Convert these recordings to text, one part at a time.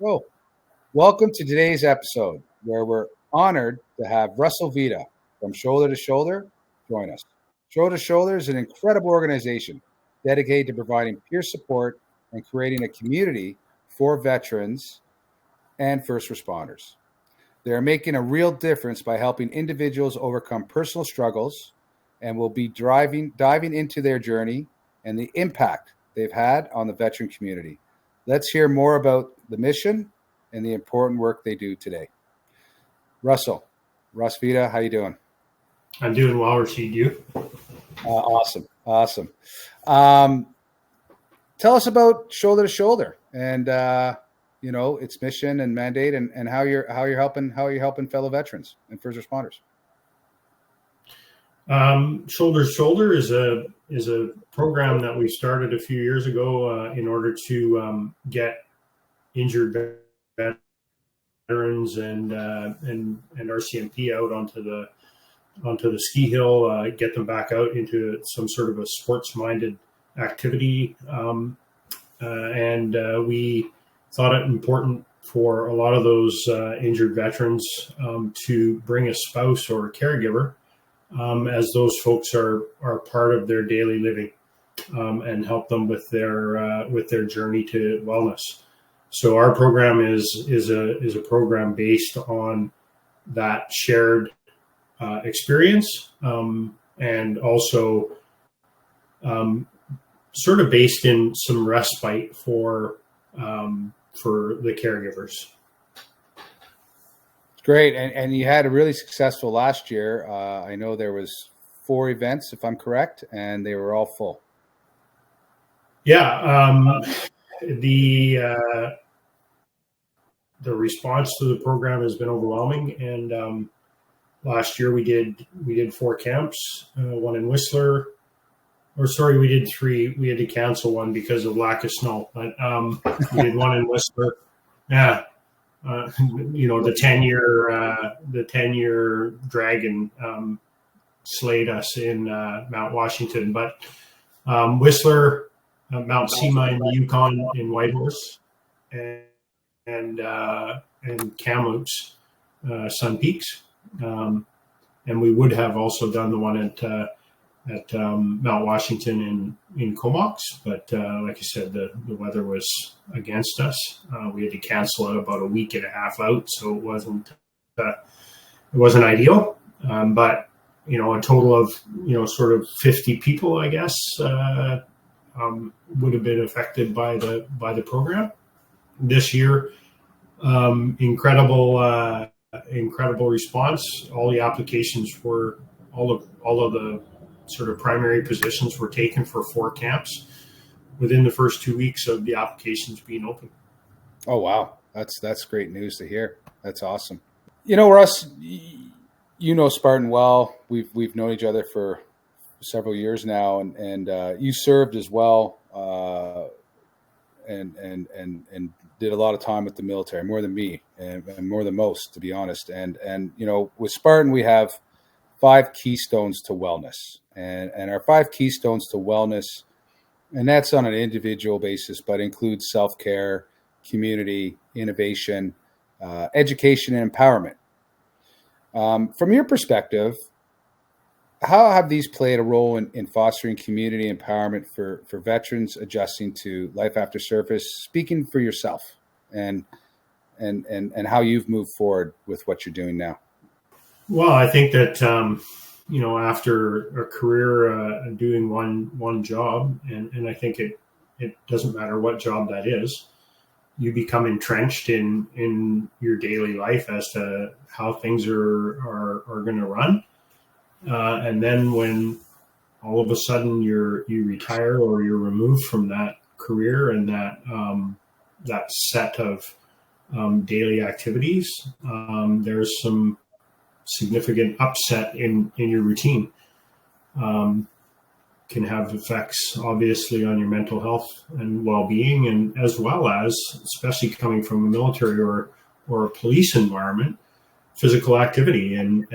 So, welcome to today's episode where we're honored to have Russell Vida from Shoulder to Shoulder join us. Shoulder to Shoulder is an incredible organization dedicated to providing peer support and creating a community for veterans and first responders. They are making a real difference by helping individuals overcome personal struggles, and will be diving into their journey and the impact they've had on the veteran community. Let's hear more about the mission and the important work they do today. Russ Vida, how you doing? I'm doing well, Riad. You? Awesome. Tell us about Shoulder to Shoulder and its mission and mandate, and how you're helping fellow veterans and first responders. Shoulder to Shoulder is a program that we started a few years ago in order to get injured veterans and RCMP out onto the ski hill, get them back out into some sort of a sports-minded activity, and we thought it important for a lot of those injured veterans to bring a spouse or a caregiver, as those folks are part of their daily living, and help them with their journey to wellness. So our program is a program based on that shared experience, and also sort of based in some respite for the caregivers. Great. And you had a really successful last year. I know there was 4 events, if I'm correct, and they were all full. Yeah. The response to the program has been overwhelming. And last year we did 4 camps, one in Whistler. Or sorry, we did 3. We had to cancel one because of lack of snow. But we did one in Whistler. Yeah. The 10-year dragon slayed us in Mount Washington, but Whistler, Mount Sema in the Yukon in Whitehorse, and Kamloops, Sun Peaks, and we would have also done the one at Mount Washington in Comox, but like I said, the weather was against us. We had to cancel it about a week and a half out, so it wasn't ideal. But a total of sort of 50 people, I guess, would have been affected by the program this year. Incredible response. All the applications were all of the sort of primary positions were taken for 4 camps within the first 2 weeks of the applications being open. Oh, wow. That's great news to hear. That's awesome. Russ, Spartan well. We've known each other for several years now, and you served as well, and did a lot of time with the military, more than me and more than most, to be honest. And with Spartan, we have 5 keystones to wellness, and our 5 keystones to wellness, and that's on an individual basis, but includes self-care, community, innovation, education, and empowerment. From your perspective, how have these played a role in fostering community empowerment for veterans adjusting to life after service? Speaking for yourself, and how you've moved forward with what you're doing now. Well, I think that after a career doing one job, and I think it doesn't matter what job that is, you become entrenched in your daily life as to how things are going to run, and then when all of a sudden you retire or you're removed from that career and that set of daily activities, there's some significant upset in your routine. Can have effects obviously on your mental health and well-being, and as well as, especially coming from a military or a police environment, physical activity and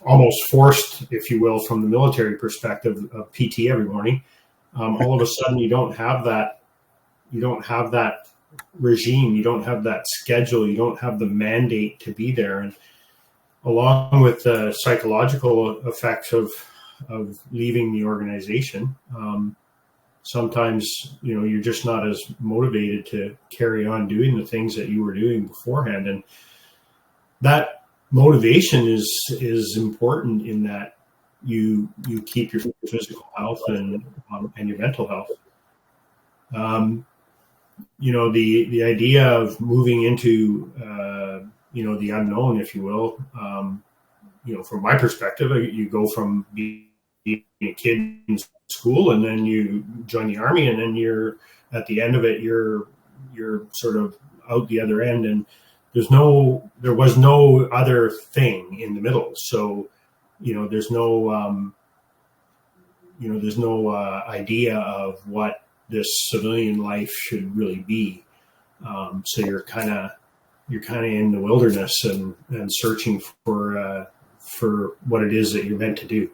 almost forced, if you will, from the military perspective of PT every morning. All of a sudden you don't have that regime, you don't have that schedule, you don't have the mandate to be there. And along with the psychological effects of leaving the organization, sometimes you're just not as motivated to carry on doing the things that you were doing beforehand. And that motivation is important in that you keep your physical health and your mental health. The idea of moving into the unknown, if you will, from my perspective, you go from being a kid in school, and then you join the army, and then you're at the end of it, you're sort of out the other end, and there was no other thing in the middle. So, there's no idea of what this civilian life should really be. So you're kind of in the wilderness and searching for what it is that you're meant to do.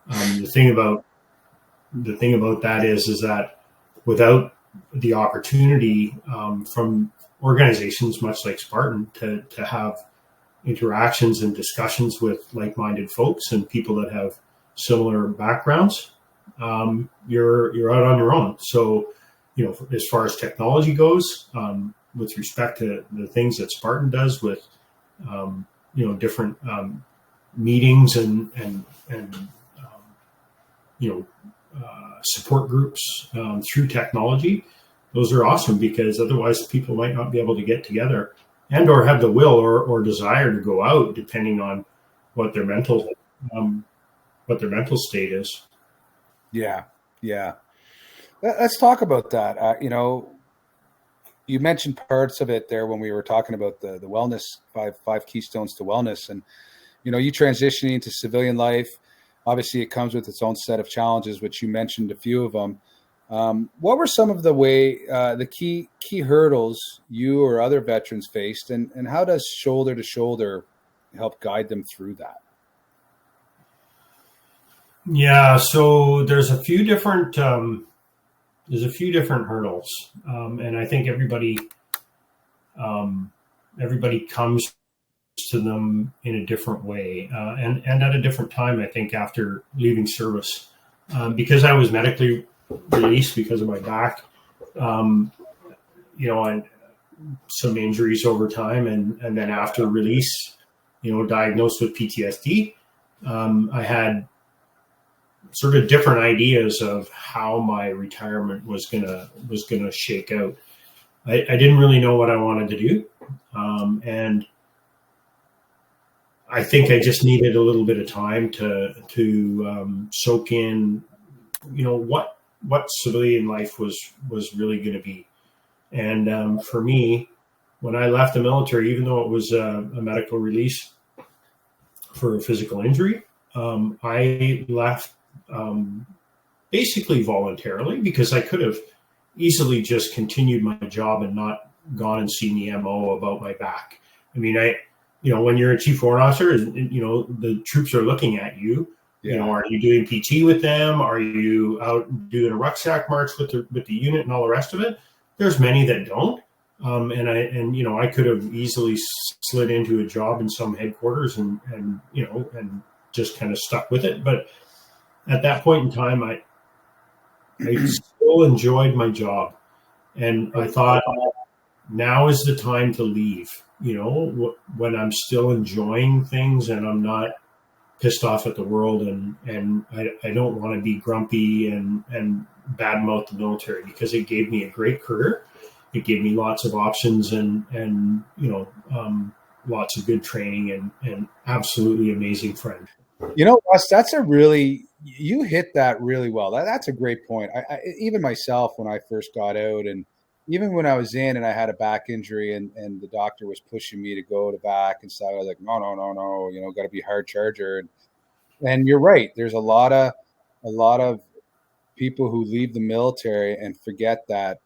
The thing about that is that without the opportunity from organizations much like Spartan to have interactions and discussions with like-minded folks and people that have similar backgrounds, you're out on your own. So, as far as technology goes, with respect to the things that Spartan does with, different meetings and support groups through technology, those are awesome, because otherwise people might not be able to get together and or have the will or desire to go out, depending on what their mental state is. Yeah. Let's talk about that. You mentioned parts of it there when we were talking about the wellness, five keystones to wellness, and you transitioning into civilian life. Obviously, it comes with its own set of challenges, which you mentioned a few of them. What were some of the key hurdles you or other veterans faced, and how does Shoulder to Shoulder help guide them through that? Yeah, so there's a few different hurdles, and I think everybody comes to them in a different way, and at a different time. I think after leaving service, because I was medically released because of my back, and some injuries over time, and then after release, diagnosed with PTSD, I had sort of different ideas of how my retirement was gonna shake out. I didn't really know what I wanted to do, and I think I just needed a little bit of time to soak in, what civilian life was really going to be. And for me, when I left the military, even though it was a medical release for a physical injury, I left basically voluntarily, because I could have easily just continued my job and not gone and seen the MO about my back. I mean, when you're a chief warrant officer, the troops are looking at you. Yeah. Are you doing PT with them? Are you out doing a rucksack march with the unit and all the rest of it? There's many that don't. And I could have easily slid into a job in some headquarters and just kind of stuck with it. But at that point in time, I still enjoyed my job, and I thought, now is the time to leave. When I'm still enjoying things and I'm not pissed off at the world, and I don't want to be grumpy and badmouth the military, because it gave me a great career. It gave me lots of options and lots of good training and absolutely amazing friends. Russ, you hit that really well. That's a great point. I even myself, when I first got out, and even when I was in and I had a back injury and the doctor was pushing me to go to back and stuff, I was like, no, got to be hard charger. And you're right. There's a lot of people who leave the military and forget that,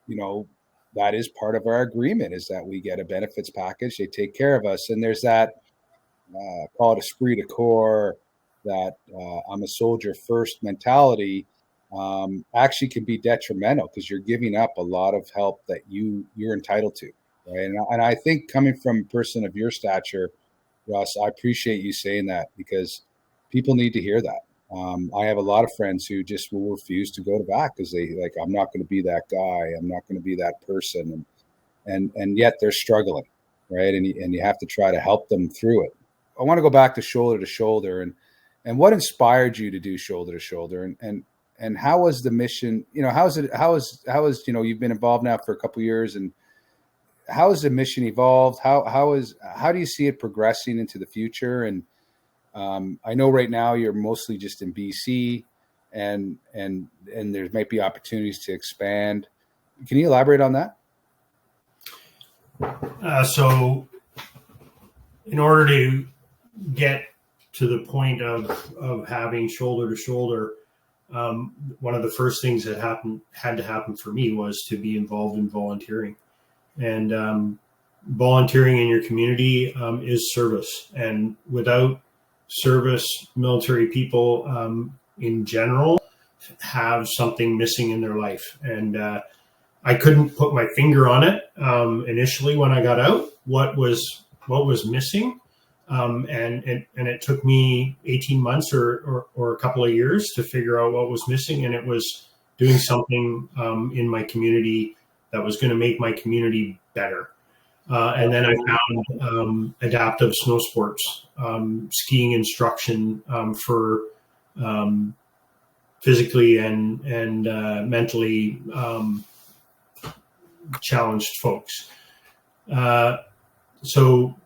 that is part of our agreement, is that we get a benefits package. They take care of us. And there's that, call it esprit de corps, that I'm a soldier first mentality. actually can be detrimental because you're giving up a lot of help that you're entitled to, right? And I think coming from a person of your stature, Russ, I appreciate you saying that because people need to hear that. I have a lot of friends who just will refuse to go to bat because they like, I'm not going to be that guy. I'm not going to be that person. And yet they're struggling, right? And you have to try to help them through it. I want to go back to shoulder, and what inspired you to do shoulder to shoulder, and how was the mission? You know, how is you know, you've been involved now for a couple of years, and how has the mission evolved? How do you see it progressing into the future? And I know right now you're mostly just in BC, and there might be opportunities to expand. Can you elaborate on that? So in order to get to the point of having shoulder to shoulder, one of the first things that had to happen for me was to be involved in volunteering. And volunteering in your community is service. And without service, military people in general have something missing in their life. And I couldn't put my finger on it initially when I got out, what was missing. And it took me 18 months or a couple of years to figure out what was missing. And it was doing something in my community that was going to make my community better. And then I found adaptive snow sports, skiing instruction for physically and mentally challenged folks. So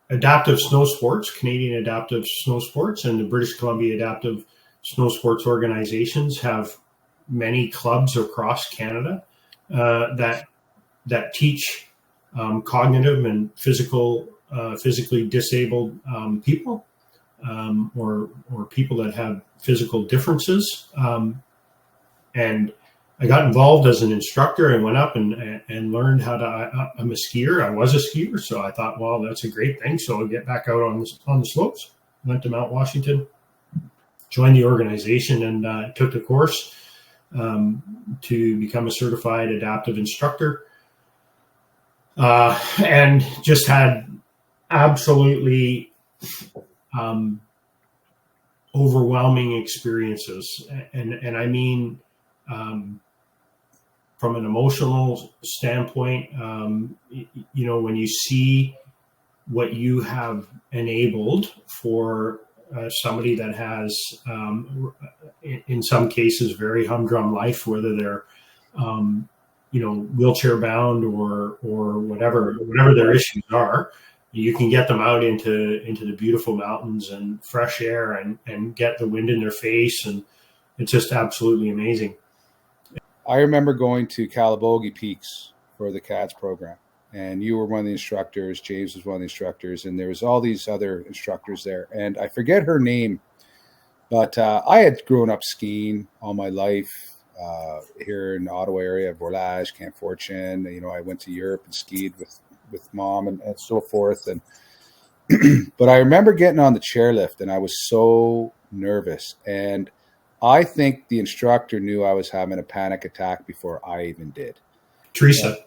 adaptive snow sports, Canadian Adaptive Snow Sports and the British Columbia Adaptive Snow Sports organizations have many clubs across Canada that teach cognitive and physically disabled people or people that have physical differences. And I got involved as an instructor and went up and learned how to. I'm a skier. I was a skier, so I thought, well, that's a great thing. So I'll get back out on the slopes. Went to Mount Washington, joined the organization, and took the course to become a certified adaptive instructor. And just had absolutely overwhelming experiences, and I mean. From an emotional standpoint, you know, when you see what you have enabled for somebody that has, in some cases, very humdrum life, whether they're, you know, wheelchair bound or whatever their issues are, you can get them out into the beautiful mountains and fresh air and get the wind in their face, and it's just absolutely amazing. I remember going to Calabogie Peaks for the CADS program, and you were one of the instructors. James was one of the instructors, and there was all these other instructors there. And I forget her name, but I had grown up skiing all my life here in the Ottawa area, Borlage, Camp Fortune. You know, I went to Europe and skied with mom and so forth. And but I remember getting on the chairlift, and I was so nervous. And I think the instructor knew I was having a panic attack before I even did. Teresa,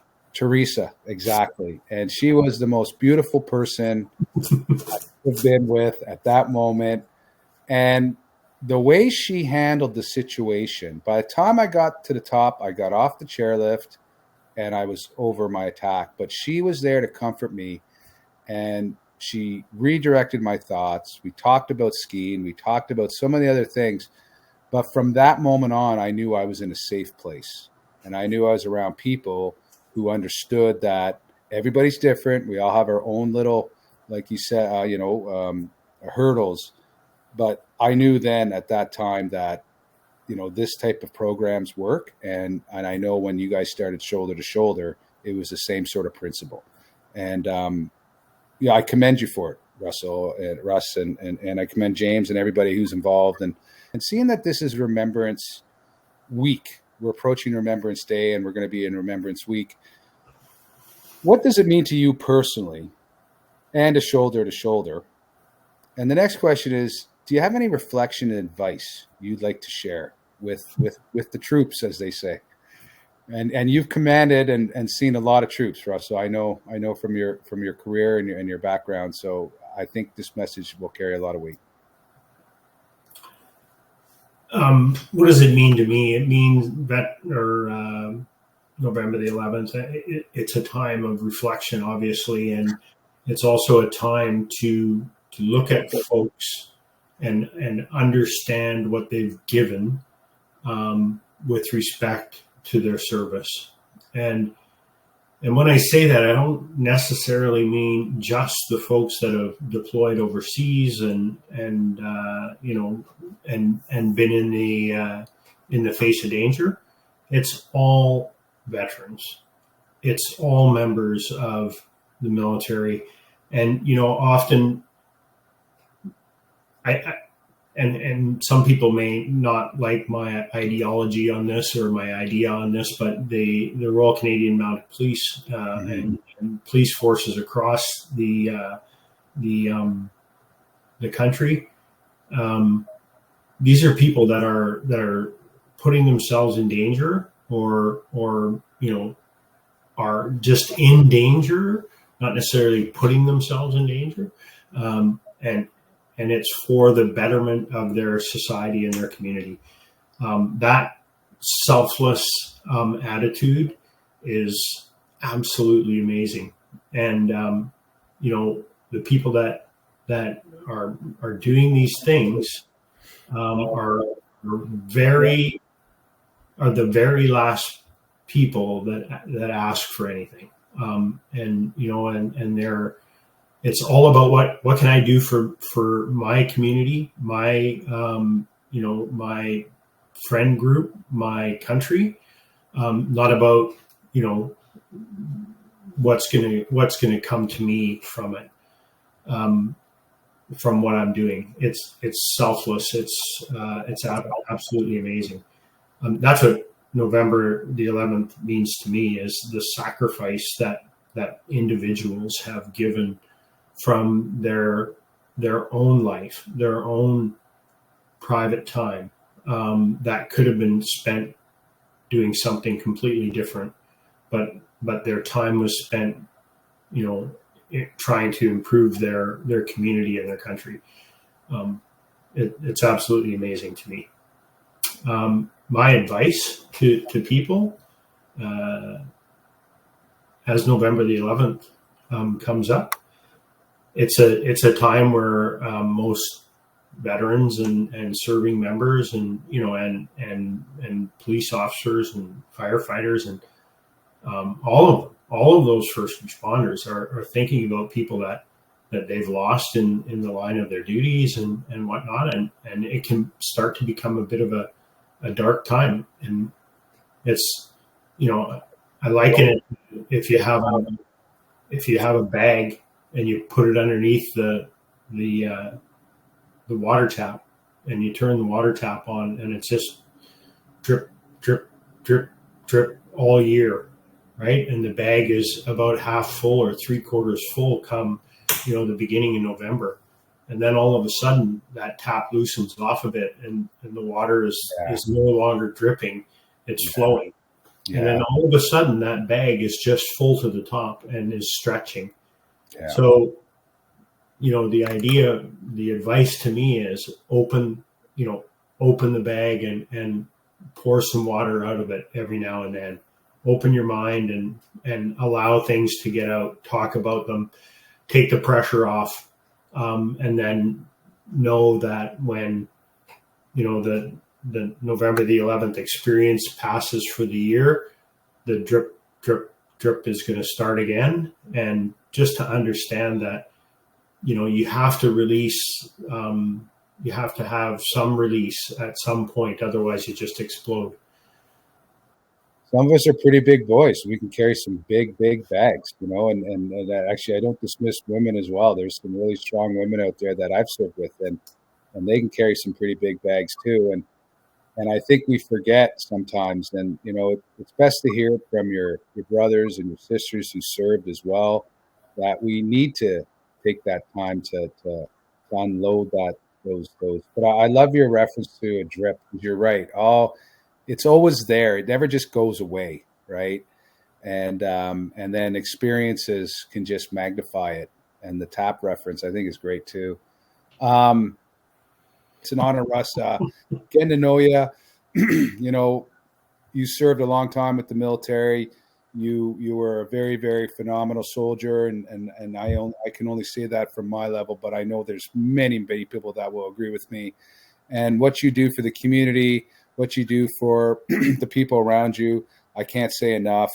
exactly. And she was the most beautiful person I've been with at that moment. And the way she handled the situation, by the time I got to the top, I got off the chairlift and I was over my attack. But she was there to comfort me, and she redirected my thoughts. We talked about skiing. We talked about so many other things. But from that moment on, I knew I was in a safe place, and I knew I was around people who understood that everybody's different. We all have our own little, like you said, hurdles. But I knew then at that time that, you know, this type of programs work. And I know when you guys started shoulder to shoulder, it was the same sort of principle. And, yeah, I commend you for it, Russell and Russ, and I commend James and everybody who's involved. And seeing that this is Remembrance Week, we're approaching Remembrance Day, and we're going to be in Remembrance Week. What does it mean to you personally, and a shoulder to shoulder? And the next question is, do you have any reflection and advice you'd like to share with the troops, as they say. And you've commanded and seen a lot of troops, Russell. I know from your career and your background. So I think this message will carry a lot of weight. What does it mean to me? It means that, November the 11th, it's a time of reflection, obviously, and it's also a time to look at folks and understand what they've given, with respect to their service. And when I say that, I don't necessarily mean just the folks that have deployed overseas and been in the face of danger. It's all veterans. It's all members of the military, and often and some people may not like my ideology on this or my idea on this, but the Royal Canadian Mounted Police and police forces across the country, these are people that are putting themselves in danger or are just in danger, not necessarily putting themselves in danger, and it's for the betterment of their society and their community. That selfless attitude is absolutely amazing, and the people that are doing these things are the very last people that ask for anything, and they're. It's all about what can I do for my community, my my friend group, my country. Not about what's gonna come to me from it, from what I'm doing. It's selfless. It's absolutely amazing. That's what November the 11th means to me, is the sacrifice that individuals have given from their own life, their own private time, that could have been spent doing something completely different, but their time was spent, trying to improve their community and their country. It's absolutely amazing to me. My advice to people, as November the 11th comes up, it's a time where most veterans and serving members and police officers and firefighters and all of those first responders are thinking about people that they've lost in the line of their duties and whatnot, and it can start to become a bit of a dark time. And it's I liken it, if you have a bag and you put it underneath the water tap, and you turn the water tap on, and it's just drip, drip, drip, drip all year, right? And the bag is about half full or 3/4 full come, the beginning of November. And then all of a sudden that tap loosens off of it, and the water is no longer dripping, it's flowing. Yeah. And then all of a sudden that bag is just full to the top and is stretching. Yeah. So, the advice to me is open the bag and pour some water out of it every now and then. Open your mind and allow things to get out, talk about them, take the pressure off. And then know that when, the November the 11th experience passes for the year, the drip, drip, drip is going to start again. And just to understand that, you have to release, you have to have some release at some point. Otherwise you just explode. Some of us are pretty big boys. We can carry some big bags, and actually I don't dismiss women as well. There's some really strong women out there that I've served with, and they can carry some pretty big bags too. And I think we forget sometimes, and it's best to hear it from your brothers and your sisters who served as well, that we need to take that time to unload those. But I love your reference to a drip. You're right. It's always there. It never just goes away, right? And then experiences can just magnify it. And the tap reference, I think, is great too. Um, it's an honor, Russ. Getting to know you. You know, you served a long time with the military. You were a very, very phenomenal soldier, and I can only say that from my level, but I know there's many people that will agree with me. And what you do for the community, what you do for the people around you, I can't say enough.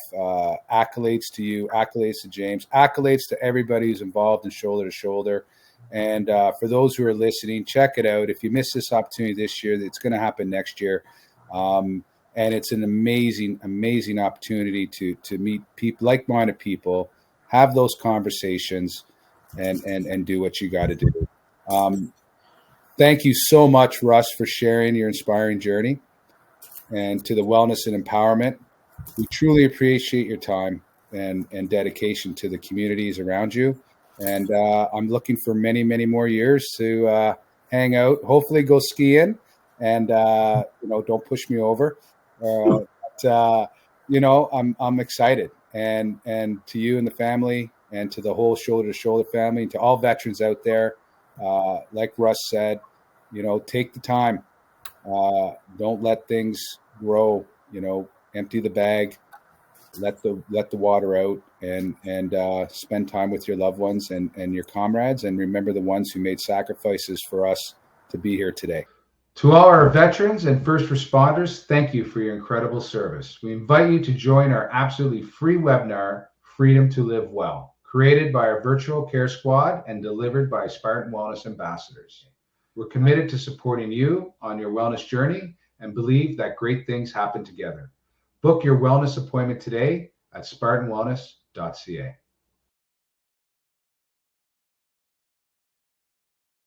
Accolades to you, accolades to James, accolades to everybody who's involved in Shoulder to Shoulder. And for those who are listening, check it out. If you miss this opportunity this year, it's going to happen next year. And it's an amazing, amazing opportunity to meet people, like-minded people, have those conversations, and do what you got to do. Thank you so much, Russ, for sharing your inspiring journey, and to the Wellness and Empowerment. We truly appreciate your time and dedication to the communities around you. And I'm looking for many, many more years to hang out, hopefully go skiing, and don't push me over. But I'm excited, and to you and the family, and to the whole Shoulder to Shoulder family, and to all veterans out there, like Russ said, take the time. Don't let things grow. Empty the bag, let the water out, and spend time with your loved ones and your comrades, and remember the ones who made sacrifices for us to be here today. To all our veterans and first responders, thank you for your incredible service. We invite you to join our absolutely free webinar, Freedom to Live Well, created by our virtual care squad and delivered by Spartan Wellness Ambassadors. We're committed to supporting you on your wellness journey and believe that great things happen together. Book your wellness appointment today at spartanwellness.ca.